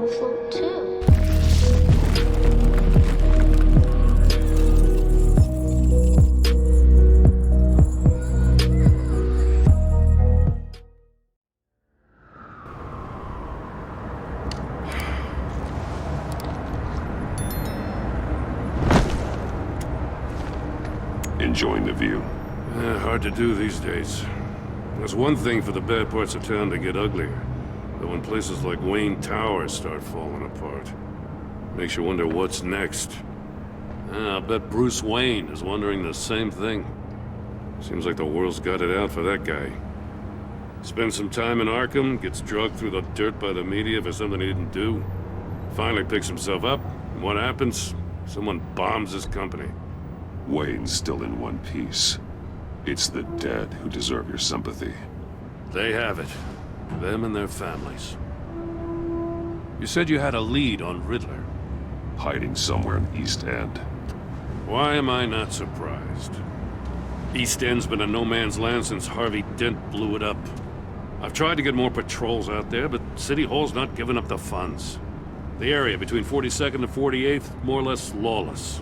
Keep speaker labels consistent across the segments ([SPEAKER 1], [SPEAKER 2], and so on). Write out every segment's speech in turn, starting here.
[SPEAKER 1] powerful too.
[SPEAKER 2] Enjoying the view?
[SPEAKER 3] Hard to do these days. There's one thing for the bad parts of town to get uglier. But when places like Wayne Towers start falling apart, makes you wonder what's next. I'll bet Bruce Wayne is wondering the same thing. Seems like the world's got it out for that guy. Spends some time in Arkham, gets drugged through the dirt by the media for something he didn't do. Finally picks himself up, and what happens? Someone bombs his company.
[SPEAKER 2] Wayne's still in one piece. It's the dead who deserve your sympathy.
[SPEAKER 3] They have it. Them and their families. You said you had a lead on Riddler.
[SPEAKER 2] Hiding somewhere in East End.
[SPEAKER 3] Why am I not surprised? East End's been a no-man's land since Harvey Dent blew it up. I've tried to get more patrols out there, but City Hall's not giving up the funds. The area between 42nd and 48th, more or less lawless.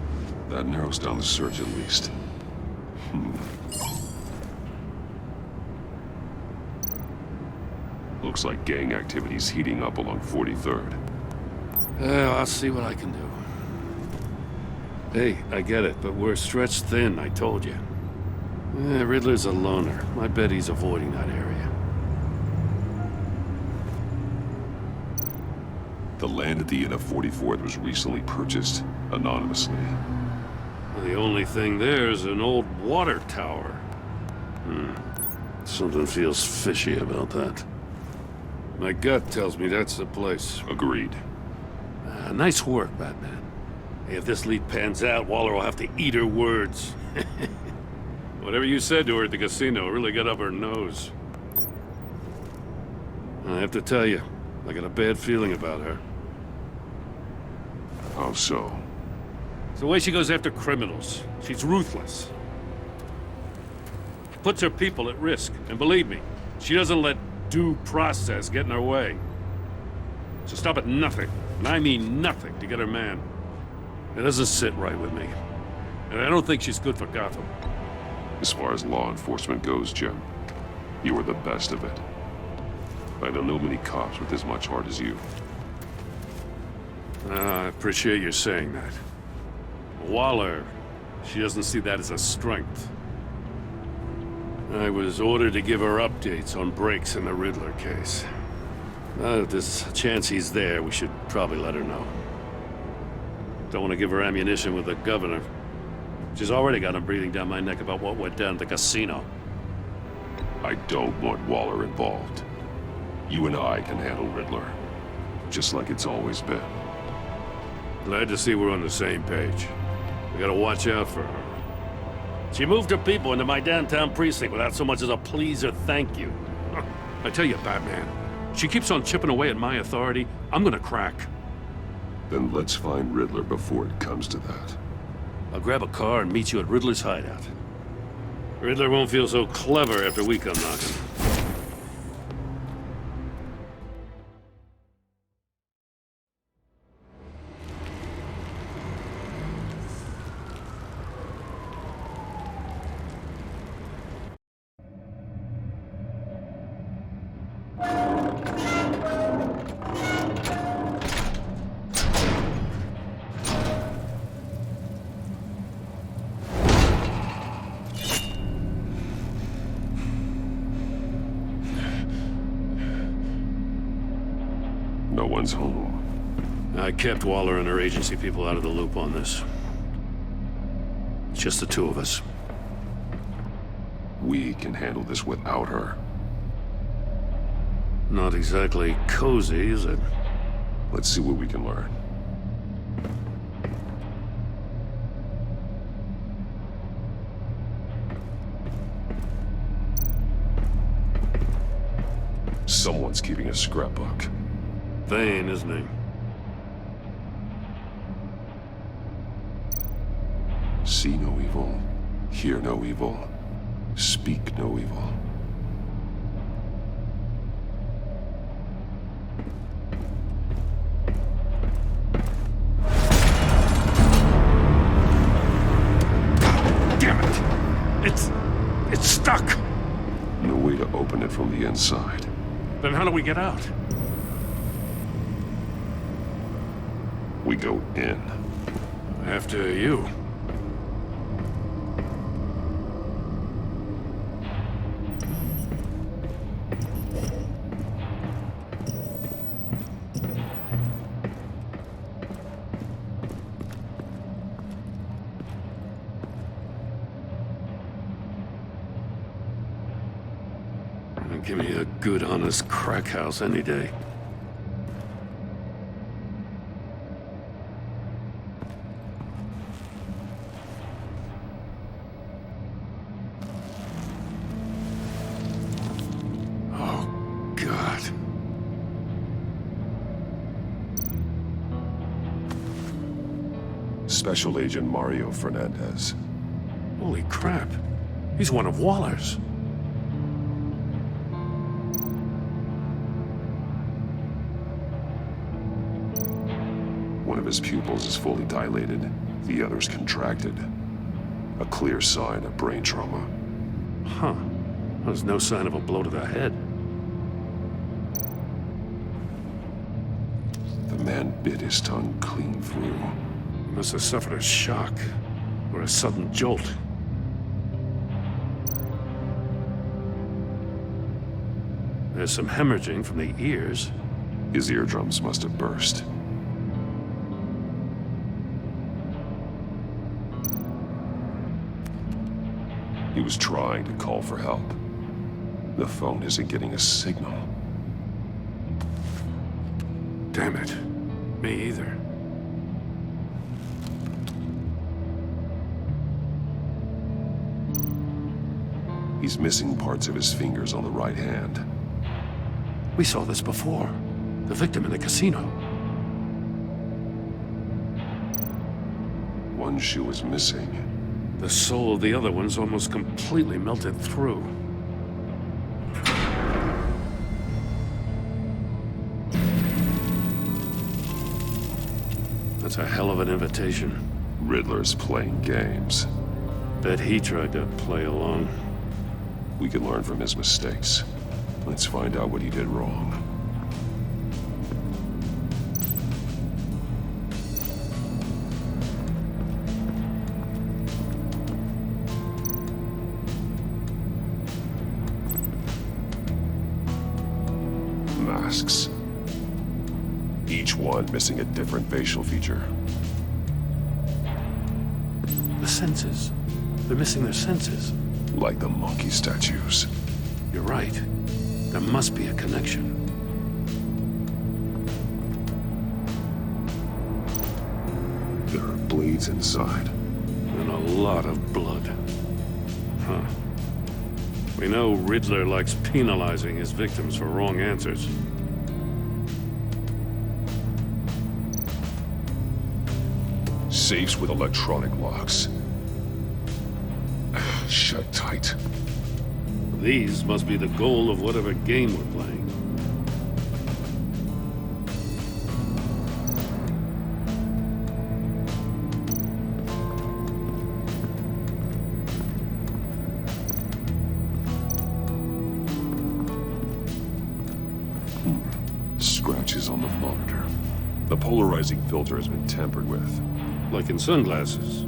[SPEAKER 2] That narrows down the search at least. Looks like gang activity's heating up along 43rd.
[SPEAKER 3] I'll see what I can do. Hey, I get it, but we're stretched thin, I told you. Riddler's a loner. I bet he's avoiding that area.
[SPEAKER 2] The land at the end of 44th was recently purchased, anonymously.
[SPEAKER 3] The only thing there is an old water tower. Something feels fishy about that. My gut tells me that's the place.
[SPEAKER 2] Agreed.
[SPEAKER 3] Nice work, Batman. Hey, if this lead pans out, Waller will have to eat her words. Whatever you said to her at the casino really got up her nose. I have to tell you, I got a bad feeling about her.
[SPEAKER 2] How so?
[SPEAKER 3] It's the way she goes after criminals. She's ruthless. Puts her people at risk. And believe me, she doesn't let due process get in her way. So stop at nothing, and I mean nothing, to get her man. It doesn't sit right with me. And I don't think she's good for Gotham.
[SPEAKER 2] As far as law enforcement goes, Jim, you are the best of it. I don't know many cops with as much heart as you.
[SPEAKER 3] I appreciate you saying that. Waller, she doesn't see that as a strength. I was ordered to give her updates on breaks in the Riddler case. If there's a chance he's there, we should probably let her know. Don't want to give her ammunition with the governor. She's already got him breathing down my neck about what went down at the casino.
[SPEAKER 2] I don't want Waller involved. You and I can handle Riddler, just like it's always been.
[SPEAKER 3] Glad to see we're on the same page. We gotta watch out for her. She moved her people into my downtown precinct without so much as a please or thank you. I tell you, Batman, she keeps on chipping away at my authority, I'm gonna crack.
[SPEAKER 2] Then let's find Riddler before it comes to that.
[SPEAKER 3] I'll grab a car and meet you at Riddler's hideout. Riddler won't feel so clever after we come knocking.
[SPEAKER 2] No one's home.
[SPEAKER 3] I kept Waller and her agency people out of the loop on this. It's just the two of us.
[SPEAKER 2] We can handle this without her.
[SPEAKER 3] Not exactly cozy, is it?
[SPEAKER 2] Let's see what we can learn. Someone's keeping a scrapbook.
[SPEAKER 3] Vain, isn't he?
[SPEAKER 2] See no evil, hear no evil, speak no evil.
[SPEAKER 3] stuck!
[SPEAKER 2] No way to open it from the inside.
[SPEAKER 3] Then how do we get out?
[SPEAKER 2] We go in.
[SPEAKER 3] After you. Give me a good, honest crack house any day. Oh, God.
[SPEAKER 2] Special Agent Mario Fernandez.
[SPEAKER 3] Holy crap. He's one of Waller's.
[SPEAKER 2] One of his pupils is fully dilated, the other's contracted. A clear sign of brain trauma.
[SPEAKER 3] Huh. There's no sign of a blow to the head.
[SPEAKER 2] The man bit his tongue clean through.
[SPEAKER 3] He must have suffered a shock, or a sudden jolt. There's some hemorrhaging from the ears.
[SPEAKER 2] His eardrums must have burst. He was trying to call for help. The phone isn't getting a signal.
[SPEAKER 3] Damn it. Me either.
[SPEAKER 2] He's missing parts of his fingers on the right hand.
[SPEAKER 3] We saw this before. The victim in the casino.
[SPEAKER 2] One shoe is missing.
[SPEAKER 3] The sole of the other one's almost completely melted through. That's a hell of an invitation.
[SPEAKER 2] Riddler's playing games.
[SPEAKER 3] Bet he tried to play along.
[SPEAKER 2] We can learn from his mistakes. Let's find out what he did wrong. Masks. Each one missing a different facial feature.
[SPEAKER 3] The senses. They're missing their senses.
[SPEAKER 2] Like the monkey statues.
[SPEAKER 3] You're right. There must be a connection.
[SPEAKER 2] There are bleeds inside.
[SPEAKER 3] And a lot of blood. Huh. We know Riddler likes penalizing his victims for wrong answers.
[SPEAKER 2] Safes with electronic locks. Shut tight.
[SPEAKER 3] These must be the goal of whatever game we're playing.
[SPEAKER 2] Scratches on the monitor. The polarizing filter has been tampered with.
[SPEAKER 3] Like in sunglasses.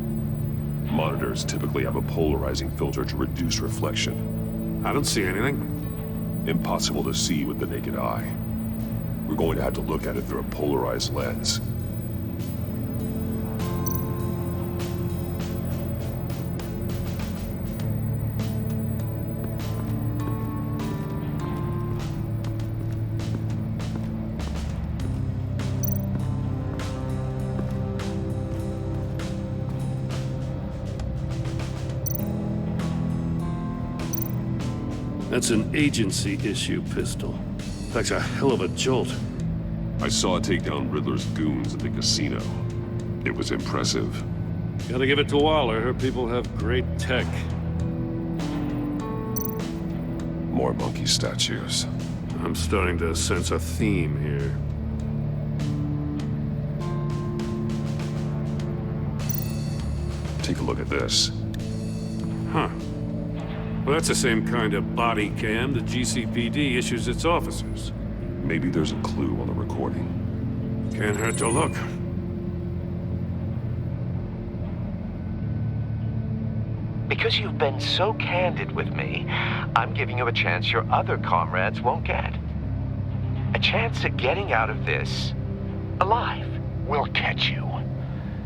[SPEAKER 2] Monitors typically have a polarizing filter to reduce reflection.
[SPEAKER 3] I don't see anything.
[SPEAKER 2] Impossible to see with the naked eye. We're going to have to look at it through a polarized lens.
[SPEAKER 3] That's an agency-issue pistol. That's a hell of a jolt.
[SPEAKER 2] I saw it take down Riddler's goons at the casino. It was impressive.
[SPEAKER 3] Gotta give it to Waller. Her people have great tech.
[SPEAKER 2] More monkey statues.
[SPEAKER 3] I'm starting to sense a theme here.
[SPEAKER 2] Take a look at this.
[SPEAKER 3] Huh. Well, that's the same kind of body cam the GCPD issues its officers.
[SPEAKER 2] Maybe there's a clue on the recording.
[SPEAKER 3] Can't hurt to look.
[SPEAKER 1] Because you've been so candid with me, I'm giving you a chance your other comrades won't get. A chance at getting out of this alive.
[SPEAKER 4] We'll catch you.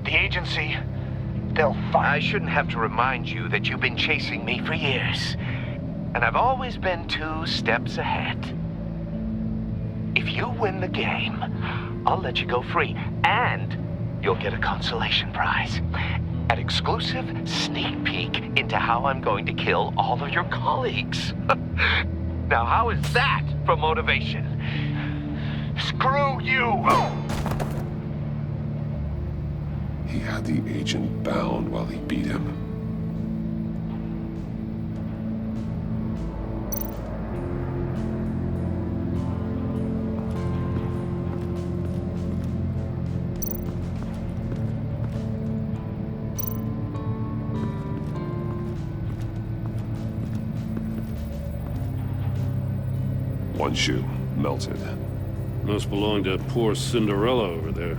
[SPEAKER 4] The agency, they'll find...
[SPEAKER 1] I shouldn't have to remind you that you've been chasing me for years. And I've always been 2 steps ahead. If you win the game, I'll let you go free. And you'll get a consolation prize. An exclusive sneak peek into how I'm going to kill all of your colleagues. Now, how is that for motivation?
[SPEAKER 4] Screw you!
[SPEAKER 2] He had the agent bound while he beat him. One shoe, melted.
[SPEAKER 3] Must belong to poor Cinderella over there.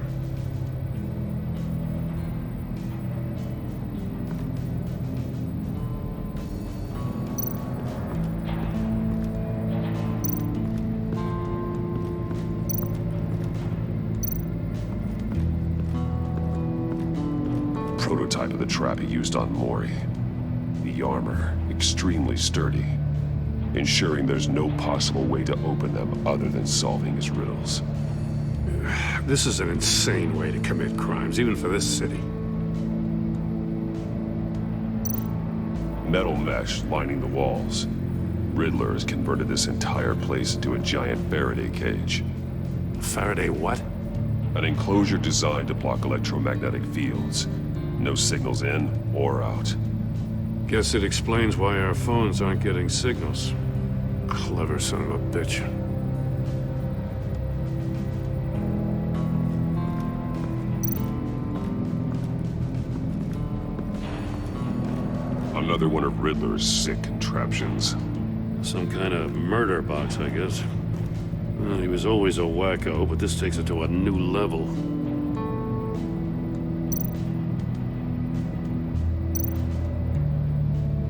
[SPEAKER 2] Prototype of the trap he used on Mori. The armor, extremely sturdy, ensuring there's no possible way to open them other than solving his riddles.
[SPEAKER 3] This is an insane way to commit crimes, even for this city.
[SPEAKER 2] Metal mesh lining the walls. Riddler has converted this entire place into a giant Faraday cage.
[SPEAKER 3] Faraday what?
[SPEAKER 2] An enclosure designed to block electromagnetic fields. No signals in or out.
[SPEAKER 3] Guess it explains why our phones aren't getting signals. Clever son of a bitch.
[SPEAKER 2] Another one of Riddler's sick contraptions.
[SPEAKER 3] Some kind of murder box, I guess. Well, he was always a wacko, but this takes it to a new level.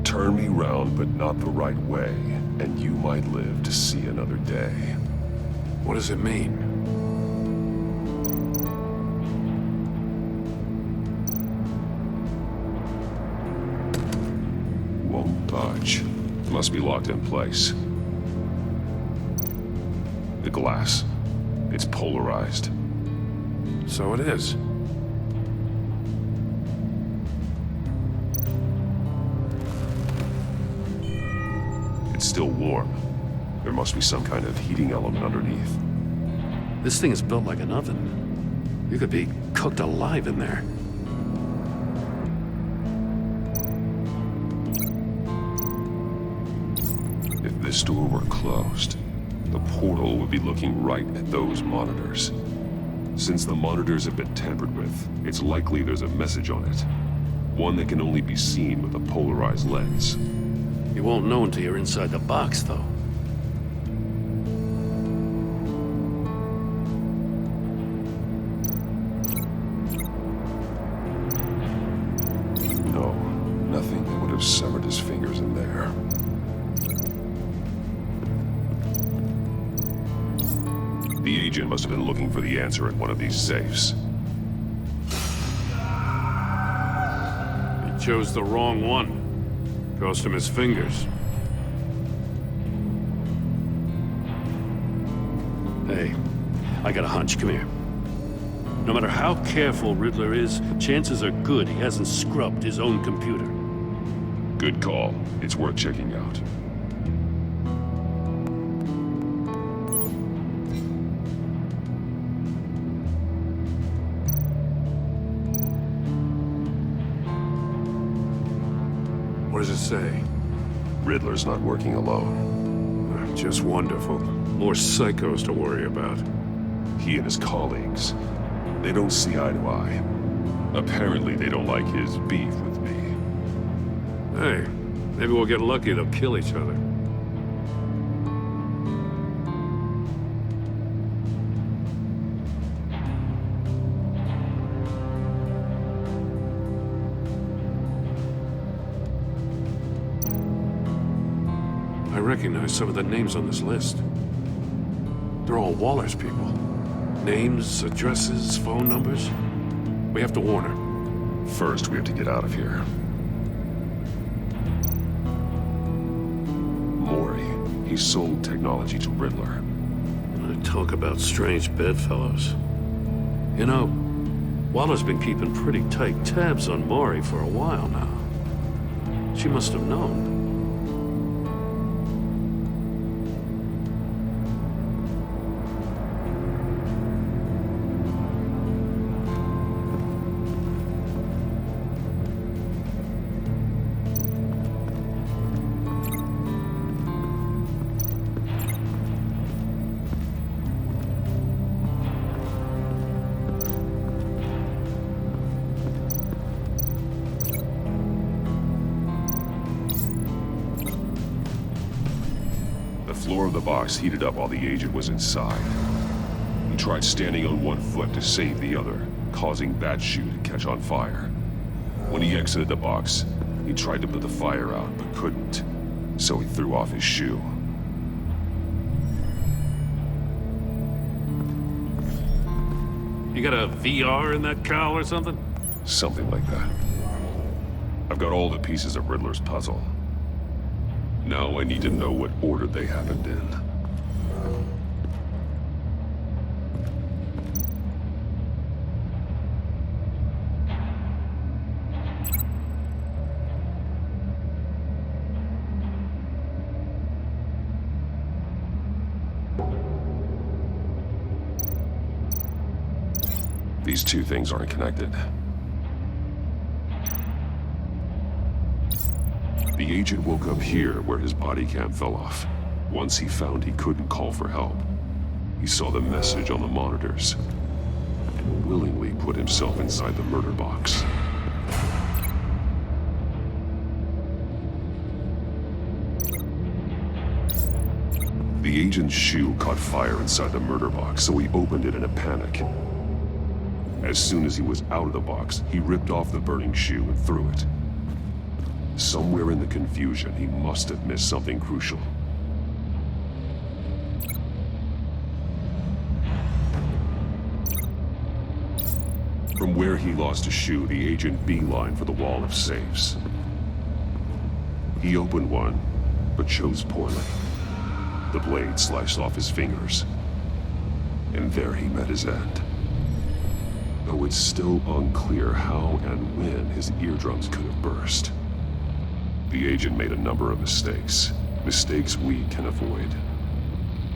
[SPEAKER 2] Turn me round, but not the right way, and you might live to see another day.
[SPEAKER 3] What does it mean?
[SPEAKER 2] Won't budge. Must be locked in place. The glass. It's polarized.
[SPEAKER 3] So it is.
[SPEAKER 2] It's still warm. There must be some kind of heating element underneath.
[SPEAKER 3] This thing is built like an oven. You could be cooked alive in there.
[SPEAKER 2] If this door were closed, the portal would be looking right at those monitors. Since the monitors have been tampered with, it's likely there's a message on it. One that can only be seen with a polarized lens.
[SPEAKER 3] You won't know until you're inside the box, though.
[SPEAKER 2] No, nothing that would have severed his fingers in there. The agent must have been looking for the answer at one of these safes.
[SPEAKER 3] He chose the wrong one. Cost him his fingers. Hey, I got a hunch. Come here. No matter how careful Riddler is, chances are good he hasn't scrubbed his own computer.
[SPEAKER 2] Good call. It's worth checking out.
[SPEAKER 3] What does it say?
[SPEAKER 2] Riddler's not working alone.
[SPEAKER 3] Just wonderful. More psychos to worry about.
[SPEAKER 2] He and his colleagues, they don't see eye to eye. Apparently they don't like his beef with me.
[SPEAKER 3] Hey, Maybe we'll get lucky, they'll kill each other. I recognize some of the names on this list. They're all Waller's people. Names, addresses, phone numbers. We have to warn her.
[SPEAKER 2] First, we have to get out of here. Maury, he sold technology to Riddler.
[SPEAKER 3] Talk about strange bedfellows. You know, Waller's been keeping pretty tight tabs on Maury for a while now. She must have known.
[SPEAKER 2] The floor of the box heated up while the agent was inside. He tried standing on one foot to save the other, causing that shoe to catch on fire. When he exited the box, he tried to put the fire out, but couldn't, so he threw off his shoe.
[SPEAKER 3] You got a VR in that cowl or something?
[SPEAKER 2] Something like that. I've got all the pieces of Riddler's puzzle. Now I need to know what order they happened in. These two things aren't connected. The agent woke up here where his body cam fell off. Once he found he couldn't call for help, he saw the message on the monitors and willingly put himself inside the murder box. The agent's shoe caught fire inside the murder box, so he opened it in a panic. As soon as he was out of the box, he ripped off the burning shoe and threw it. Somewhere in the confusion, he must have missed something crucial. From where he lost a shoe, the agent beelined for the wall of safes. He opened one, but chose poorly. The blade sliced off his fingers, and there he met his end. Though it's still unclear how and when his eardrums could have burst. The agent made a number of mistakes. Mistakes we can avoid.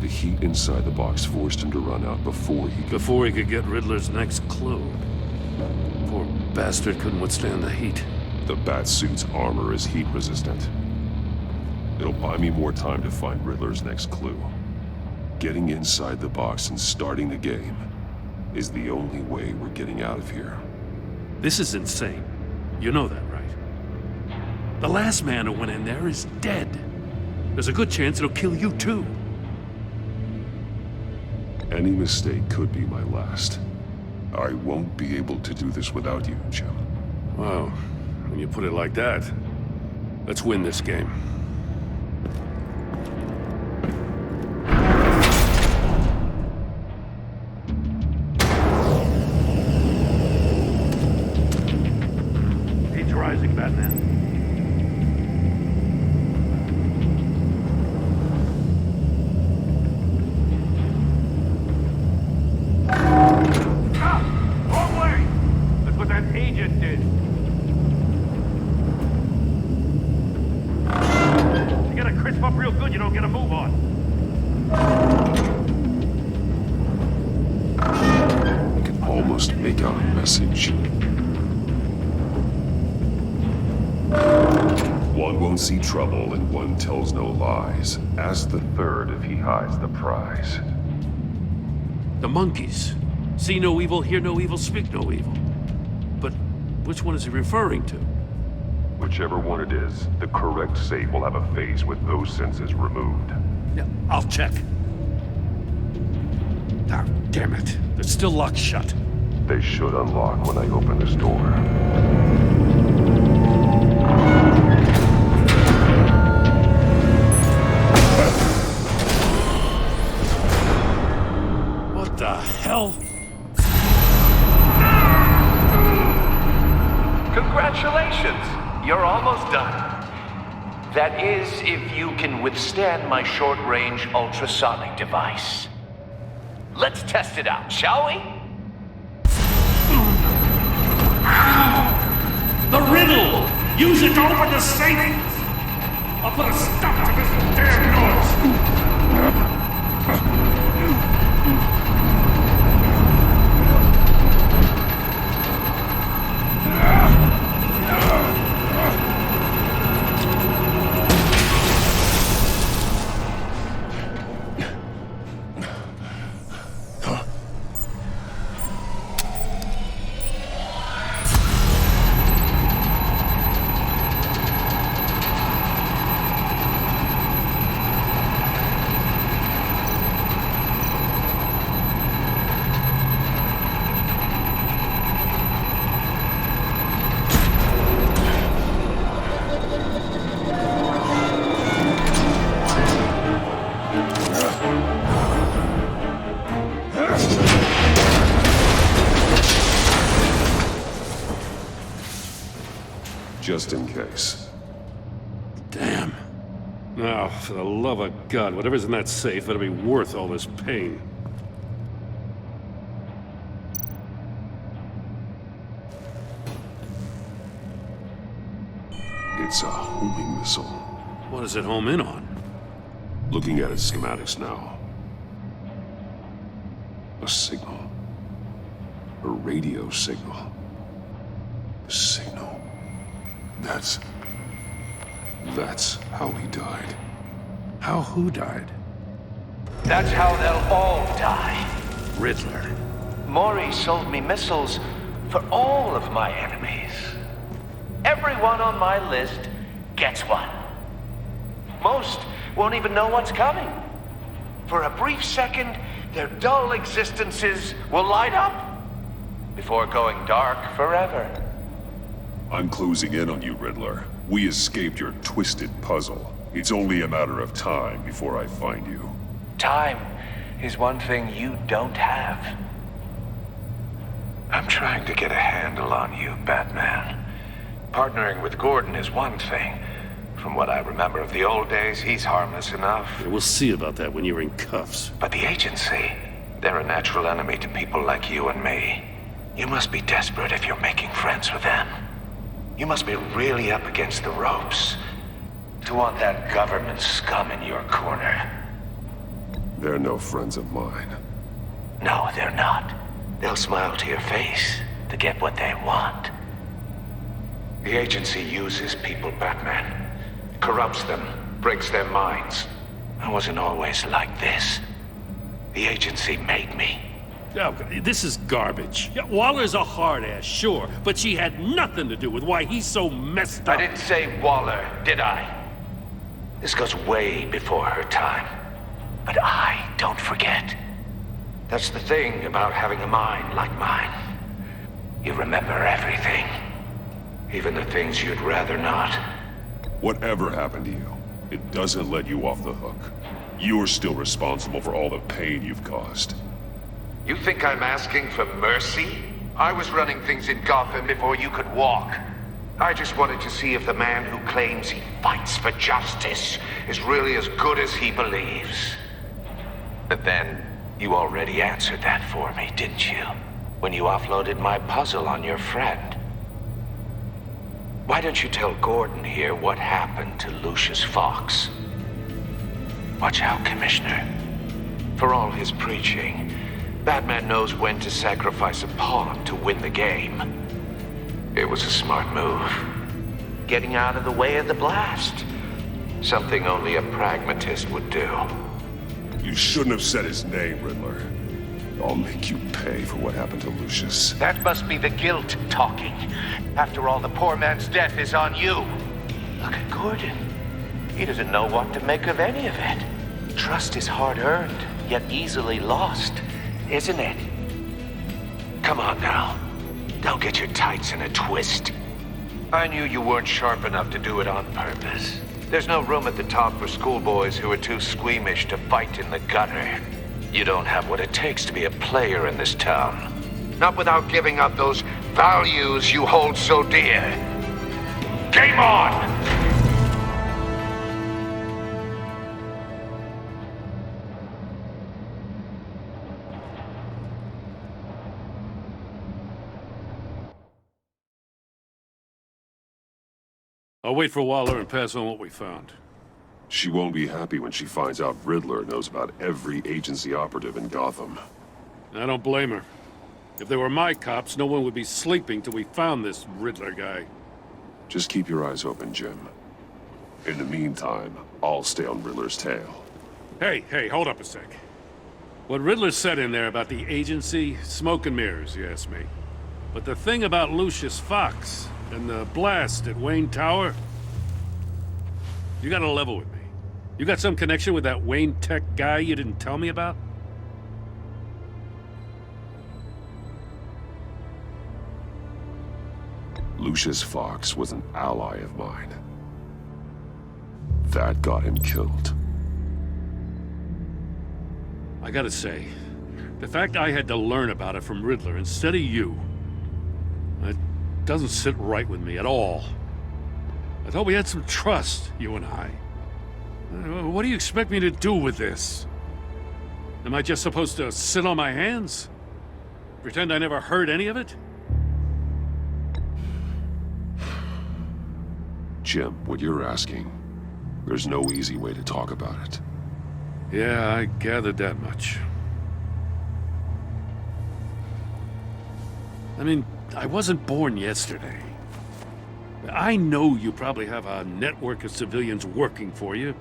[SPEAKER 2] The heat inside the box forced him to run out before he
[SPEAKER 3] could get Riddler's next clue. Poor bastard couldn't withstand the heat.
[SPEAKER 2] The Batsuit's armor is heat resistant. It'll buy me more time to find Riddler's next clue. Getting inside the box and starting the game is the only way we're getting out of here.
[SPEAKER 3] This is insane. You know that, right? The last man who went in there is dead. There's a good chance it'll kill you too.
[SPEAKER 2] Any mistake could be my last. I won't be able to do this without you, Jim.
[SPEAKER 3] Wow, when you put it like that, let's win this game. Heat's rising, Batman.
[SPEAKER 2] Make out a message. One won't see trouble and one tells no lies. Ask the third if he hides the prize.
[SPEAKER 3] The monkeys. See no evil, hear no evil, speak no evil. But which one is he referring to?
[SPEAKER 2] Whichever one it is, the correct safe will have a face with those senses removed.
[SPEAKER 3] Yeah, I'll check. Ah, damn it. They're still locked shut.
[SPEAKER 2] They should unlock when I open this door.
[SPEAKER 3] What the hell?
[SPEAKER 1] Congratulations! You're almost done. That is, if you can withstand my short-range ultrasonic device. Let's test it out, shall we?
[SPEAKER 3] The riddle! Use it to open the safe! I'll put a stop to this damn noise!
[SPEAKER 2] Just in case.
[SPEAKER 3] Damn. Now, for the love of God, whatever's in that safe better be worth all this pain.
[SPEAKER 2] It's a homing missile.
[SPEAKER 3] What does it home in on?
[SPEAKER 2] Looking at its schematics now. A signal. A radio signal. A signal. That's how he died.
[SPEAKER 3] How who died?
[SPEAKER 1] That's how they'll all die.
[SPEAKER 3] Riddler.
[SPEAKER 1] Maury sold me missiles for all of my enemies. Everyone on my list gets one. Most won't even know what's coming. For a brief second, their dull existences will light up before going dark forever.
[SPEAKER 2] I'm closing in on you, Riddler. We escaped your twisted puzzle. It's only a matter of time before I find you.
[SPEAKER 1] Time is one thing you don't have. I'm trying to get a handle on you, Batman. Partnering with Gordon is one thing. From what I remember of the old days, he's harmless enough.
[SPEAKER 3] Yeah, we'll see about that when you're in cuffs.
[SPEAKER 1] But the agency, they're a natural enemy to people like you and me. You must be desperate if you're making friends with them. You must be really up against the ropes to want that government scum in your corner.
[SPEAKER 2] They're no friends of mine.
[SPEAKER 1] No, they're not. They'll smile to your face to get what they want. The agency uses people, Batman. Corrupts them, breaks their minds. I wasn't always like this. The agency made me.
[SPEAKER 3] Oh, this is garbage. Yeah, Waller's a hard-ass, sure, but she had nothing to do with why he's so messed up.
[SPEAKER 1] I didn't say Waller, did I? This goes way before her time. But I don't forget. That's the thing about having a mind like mine. You remember everything. Even the things you'd rather not.
[SPEAKER 2] Whatever happened to you, it doesn't let you off the hook. You're still responsible for all the pain you've caused.
[SPEAKER 1] You think I'm asking for mercy? I was running things in Gotham before you could walk. I just wanted to see if the man who claims he fights for justice is really as good as he believes. But then, you already answered that for me, didn't you? When you offloaded my puzzle on your friend. Why don't you tell Gordon here what happened to Lucius Fox? Watch out, Commissioner. For all his preaching, Batman knows when to sacrifice a pawn to win the game. It was a smart move. Getting out of the way of the blast. Something only a pragmatist would do.
[SPEAKER 2] You shouldn't have said his name, Riddler. I'll make you pay for what happened to Lucius.
[SPEAKER 1] That must be the guilt talking. After all, the poor man's death is on you. Look at Gordon. He doesn't know what to make of any of it. Trust is hard-earned, yet easily lost, isn't it? Come on now. Don't get your tights in a twist. I knew you weren't sharp enough to do it on purpose. There's no room at the top for schoolboys who are too squeamish to fight in the gutter. You don't have what it takes to be a player in this town. Not without giving up those values you hold so dear. Game on!
[SPEAKER 3] I'll wait for Waller and pass on what we found.
[SPEAKER 2] She won't be happy when she finds out Riddler knows about every agency operative in Gotham.
[SPEAKER 3] I don't blame her. If they were my cops, no one would be sleeping till we found this Riddler guy.
[SPEAKER 2] Just keep your eyes open, Jim. In the meantime, I'll stay on Riddler's tail.
[SPEAKER 3] Hey, hold up a sec. What Riddler said in there about the agency, smoke and mirrors, you ask me. But the thing about Lucius Fox and the blast at Wayne Tower, you gotta level with me. You got some connection with that Wayne Tech guy you didn't tell me about?
[SPEAKER 2] Lucius Fox was an ally of mine. That got him killed.
[SPEAKER 3] I gotta say, the fact I had to learn about it from Riddler instead of you, it doesn't sit right with me at all. I thought we had some trust, you and I. What do you expect me to do with this? Am I just supposed to sit on my hands? Pretend I never heard any of it?
[SPEAKER 2] Jim, what you're asking, there's no easy way to talk about it.
[SPEAKER 3] Yeah, I gathered that much. I mean, I wasn't born yesterday. I know you probably have a network of civilians working for you.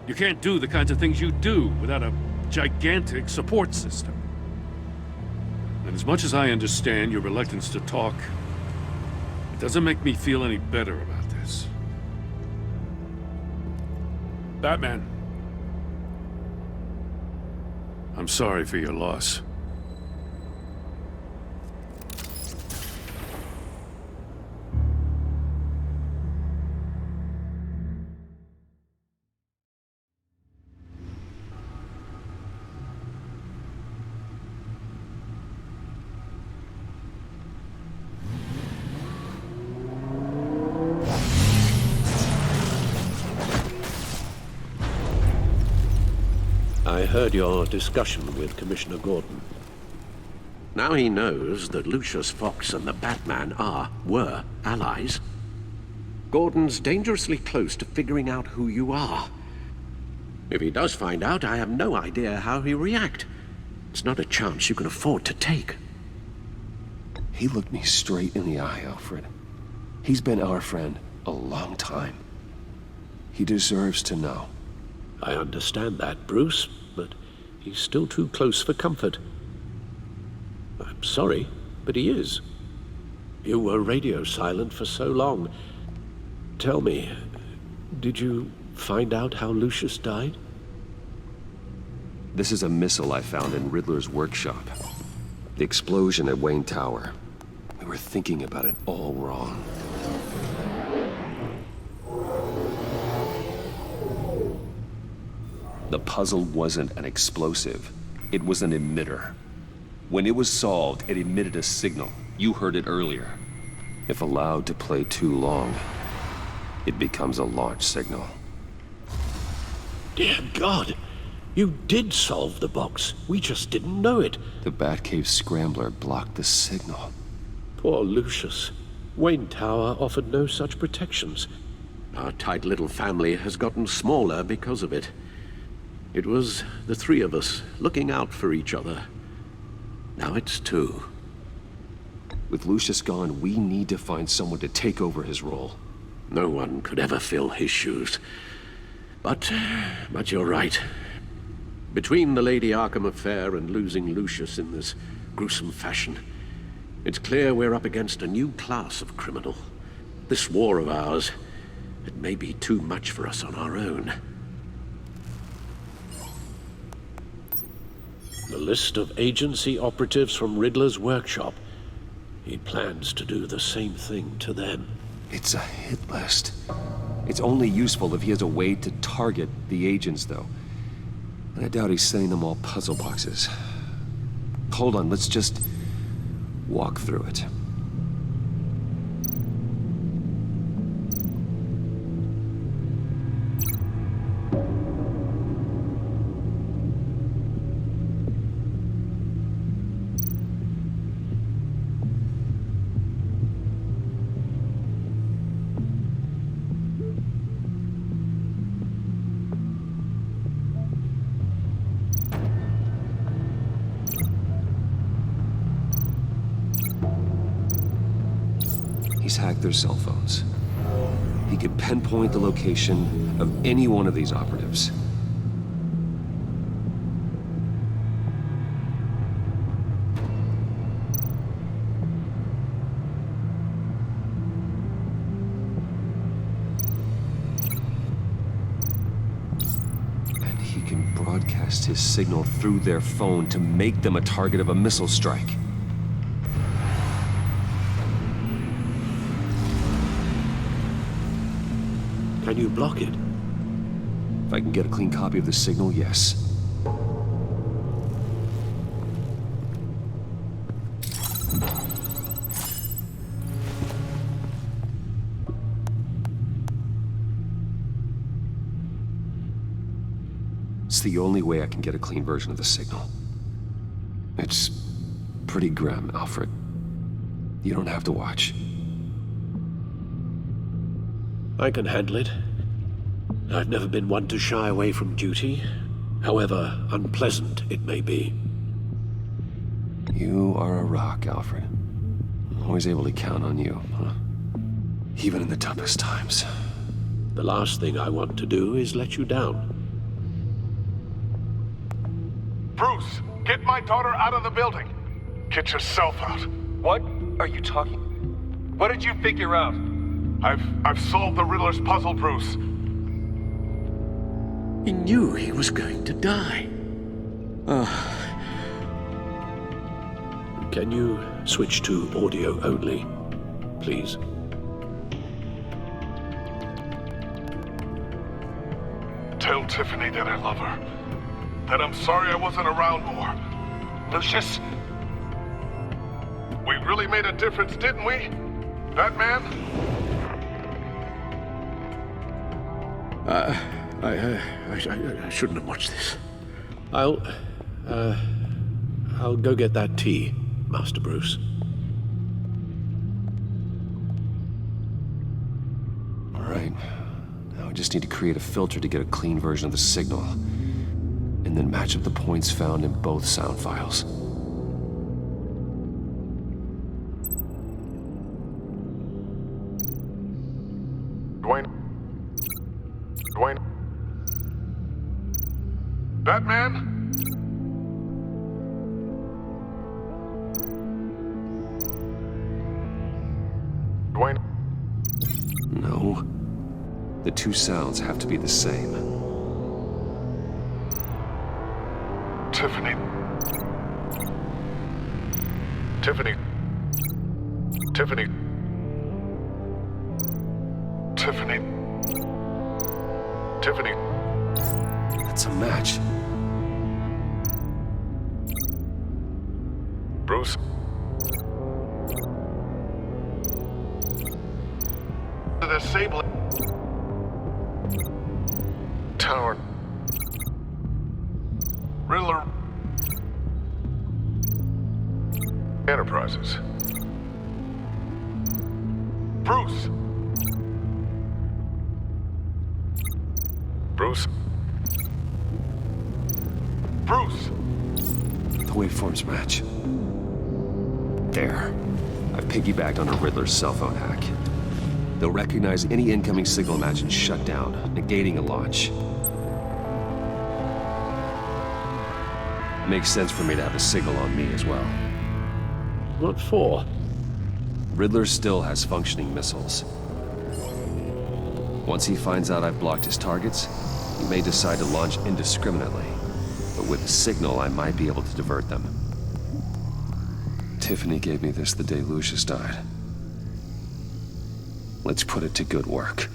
[SPEAKER 3] You can't do the kinds of things you do without a gigantic support system. And as much as I understand your reluctance to talk, it doesn't make me feel any better about this. Batman. I'm sorry for your loss.
[SPEAKER 5] I heard your discussion with Commissioner Gordon. Now he knows that Lucius Fox and the Batman were allies. Gordon's dangerously close to figuring out who you are. If he does find out, I have no idea how he'll react. It's not a chance you can afford to take.
[SPEAKER 6] He looked me straight in the eye, Alfred. He's been our friend a long time. He deserves to know.
[SPEAKER 5] I understand that, Bruce, but he's still too close for comfort. I'm sorry, but he is. You were radio silent for so long. Tell me, did you find out how Lucius died?
[SPEAKER 6] This is a missile I found in Riddler's workshop. The explosion at Wayne Tower. We were thinking about it all wrong. The puzzle wasn't an explosive. It was an emitter. When it was solved, it emitted a signal. You heard it earlier. If allowed to play too long, it becomes a launch signal.
[SPEAKER 5] Dear God! You did solve the box. We just didn't know it.
[SPEAKER 6] The Batcave scrambler blocked the signal.
[SPEAKER 5] Poor Lucius. Wayne Tower offered no such protections. Our tight little family has gotten smaller because of it. It was the three of us looking out for each other. Now it's two.
[SPEAKER 6] With Lucius gone, we need to find someone to take over his role.
[SPEAKER 5] No one could ever fill his shoes. But you're right. Between the Lady Arkham affair and losing Lucius in this gruesome fashion, it's clear we're up against a new class of criminal. This war of ours, it may be too much for us on our own. The list of agency operatives from Riddler's workshop. He plans to do the same thing to them.
[SPEAKER 6] It's a hit list. It's only useful if he has a way to target the agents, though. And I doubt he's sending them all puzzle boxes. Hold on, let's just walk through it. He's hacked their cell phones. He could pinpoint the location of any one of these operatives. And he can broadcast his signal through their phone to make them a target of a missile strike.
[SPEAKER 5] Can you block it?
[SPEAKER 6] If I can get a clean copy of the signal, yes. It's the only way I can get a clean version of the signal. It's pretty grim, Alfred. You don't have to watch.
[SPEAKER 5] I can handle it. I've never been one to shy away from duty, however unpleasant it may be.
[SPEAKER 6] You are a rock, Alfred. Always able to count on you, huh? Even in the toughest times.
[SPEAKER 5] The last thing I want to do is let you down.
[SPEAKER 4] Bruce, get my daughter out of the building. Get yourself out.
[SPEAKER 7] What are you talking? What did you figure out?
[SPEAKER 4] I've solved the Riddler's puzzle, Bruce.
[SPEAKER 5] He knew he was going to die. Can you switch to audio only, please?
[SPEAKER 4] Tell Tiffany that I love her. That I'm sorry I wasn't around more.
[SPEAKER 7] Lucius?
[SPEAKER 4] We really made a difference, didn't we? Batman?
[SPEAKER 5] I shouldn't have watched this. I'll go get that tea, Master Bruce.
[SPEAKER 6] All right. Now I just need to create a filter to get a clean version of the signal, and then match up the points found in both sound files.
[SPEAKER 4] Dwayne? Batman? Dwayne?
[SPEAKER 6] No. The two sounds have to be the same.
[SPEAKER 4] Tiffany. Tiffany. Tiffany. Tiffany. Tiffany.
[SPEAKER 6] That's a match.
[SPEAKER 4] Bruce. The disabling tower. Riddler. Enterprises. Bruce. Bruce. Bruce.
[SPEAKER 6] The waveforms match. There. I've piggybacked on a Riddler's cell phone hack. They'll recognize any incoming signal match and shut down, negating a launch. Makes sense for me to have a signal on me as well.
[SPEAKER 5] What for?
[SPEAKER 6] Riddler still has functioning missiles. Once he finds out I've blocked his targets, he may decide to launch indiscriminately. But with a signal, I might be able to divert them. Tiffany gave me this the day Lucius died. Let's put it to good work.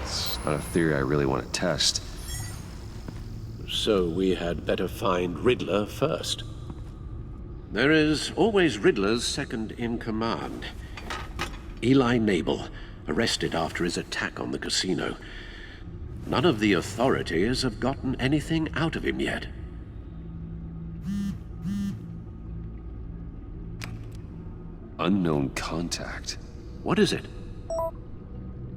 [SPEAKER 6] It's not a theory I really want to test.
[SPEAKER 5] So we had better find Riddler first. There is always Riddler's second in command. Eli Nabel, arrested after his attack on the casino. None of the authorities have gotten anything out of him yet.
[SPEAKER 6] Unknown contact.
[SPEAKER 5] What is it?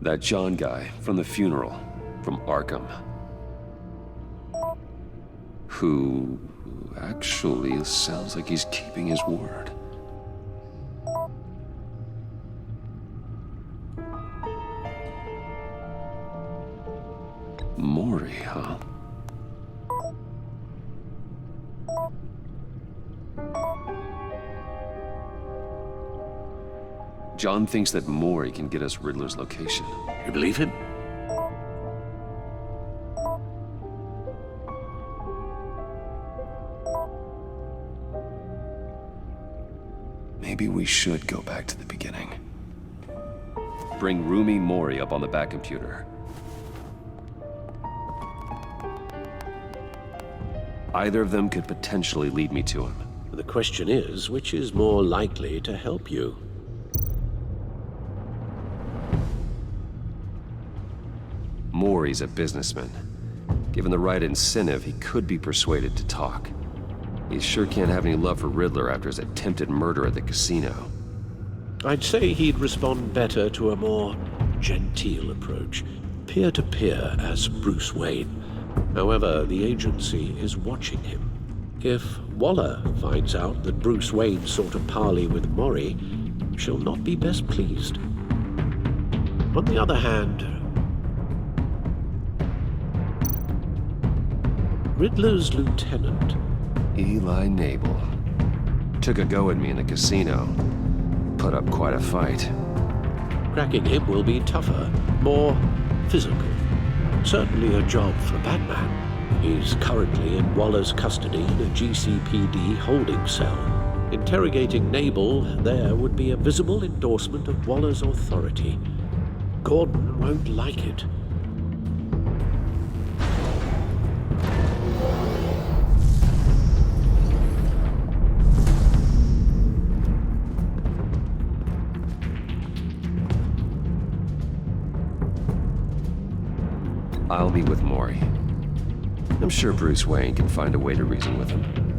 [SPEAKER 6] That John guy from the funeral, from Arkham. Who actually sounds like he's keeping his word. Maury, huh? John thinks that Maury can get us Riddler's location.
[SPEAKER 5] You believe him?
[SPEAKER 6] Maybe we should go back to the beginning. Bring Rumi Mori up on the back computer. Either of them could potentially lead me to him.
[SPEAKER 5] The question is, which is more likely to help you?
[SPEAKER 6] Mori's a businessman. Given the right incentive, he could be persuaded to talk. He sure can't have any love for Riddler after his attempted murder at the casino.
[SPEAKER 5] I'd say he'd respond better to a more genteel approach, peer-to-peer as Bruce Wayne. However, the agency is watching him. If Waller finds out that Bruce Wayne sought a parley with Mori, she'll not be best pleased. On the other hand, Riddler's lieutenant,
[SPEAKER 6] Eli Nabel, took a go at me in the casino. Put up quite a fight.
[SPEAKER 5] cracking him will be tougher, more physical. Certainly a job for Batman. He's currently in Waller's custody in a GCPD holding cell. Interrogating Nabel there would be a visible endorsement of Waller's authority. Gordon won't like it.
[SPEAKER 6] I'll be with Mori. I'm sure Bruce Wayne can find a way to reason with him.